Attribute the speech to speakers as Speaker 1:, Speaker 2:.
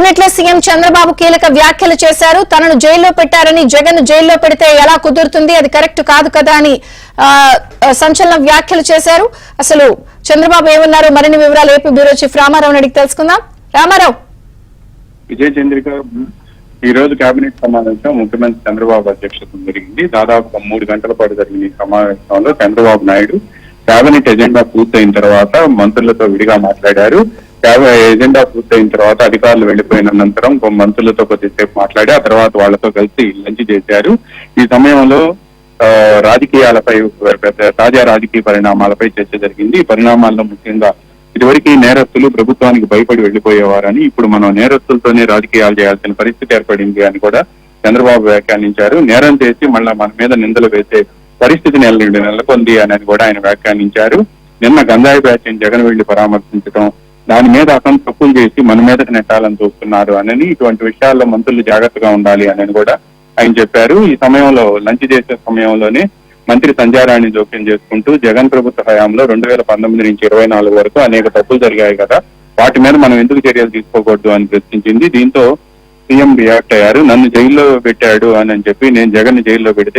Speaker 1: Cabinet లో CM Chandrababu కీలక వ్యాఖ్యలు చేశారు. తనను జైల్లో పెట్టారని, జగన్ జైల్లో పెడితే ఎలా కుదురుతుంది, అది కరెక్ట్ కాదు కదా అని సంచలన వ్యాఖ్యలు చేశారు. అసలు చంద్రబాబు ఏమన్నారు, మరిన్ని వివరాలు ఏపీ బ్యూరో చీఫ్ రామారావు అడిగి తెలుసుకుందాం. రామారావు.
Speaker 2: విజయ చంద్రిక, ఈ రోజు కేబినెట్ సమావేశం ముఖ్యమంత్రి చంద్రబాబు అధ్యక్షతన జరిగింది. దాదాపు 3 గంటల పాటు జరిగిన ఈ సమావేశంలో చంద్రబాబు నాయుడు కేబినెట్ ఎజెండా పూర్తయిన తర్వాత మంత్రులతో విడిగా మాట్లాడారు. ఎజెండా పూర్తయిన తర్వాత అధికారులు వెళ్లిపోయిన అనంతరం మంత్రులతో కొద్దిసేపు మాట్లాడి ఆ తర్వాత వాళ్లతో కలిసి లంచ్ చేశారు. ఈ సమయంలో రాజకీయాలపై, తాజా రాజకీయ పరిణామాలపై చర్చ జరిగింది. ఈ పరిణామాల్లో ముఖ్యంగా ఇదివరకు నేరస్తులు ప్రభుత్వానికి భయపడి వెళ్లిపోయేవారని, ఇప్పుడు మనం నేరస్తులతోనే రాజకీయాలు చేయాల్సిన పరిస్థితి ఏర్పడింది అని కూడా చంద్రబాబు వ్యాఖ్యానించారు. నేరం చేసి మళ్ళా మన మీద నిందలు వేసే పరిస్థితి నెలకొంది అని కూడా ఆయన వ్యాఖ్యానించారు. నిన్న గంజాయి బ్యాచ్ని జగన్ వెళ్లి పరామర్శించడం, దాని మీద అతను తప్పులు చేసి మన మీదకి నెట్టాలని చూస్తున్నారు అని, ఇటువంటి విషయాల్లో మంత్రులు జాగ్రత్తగా ఉండాలి అని కూడా ఆయన చెప్పారు. ఈ సమయంలో లంచ్ చేసే సమయంలోనే మంత్రి సంధ్యారాణి జోక్యం చేసుకుంటూ జగన్ ప్రభుత్వ హయాంలో 2019 నుంచి 24 వరకు అనేక తప్పులు జరిగాయి కదా, వాటి మీద మనం ఎందుకు చర్యలు తీసుకోకూడదు అని ప్రశ్నించింది. దీంతో సీఎం రియాక్ట్ అయ్యారు. నన్ను జైల్లో పెట్టాడు అని చెప్పి, నేను జగన్ జైల్లో పెడితే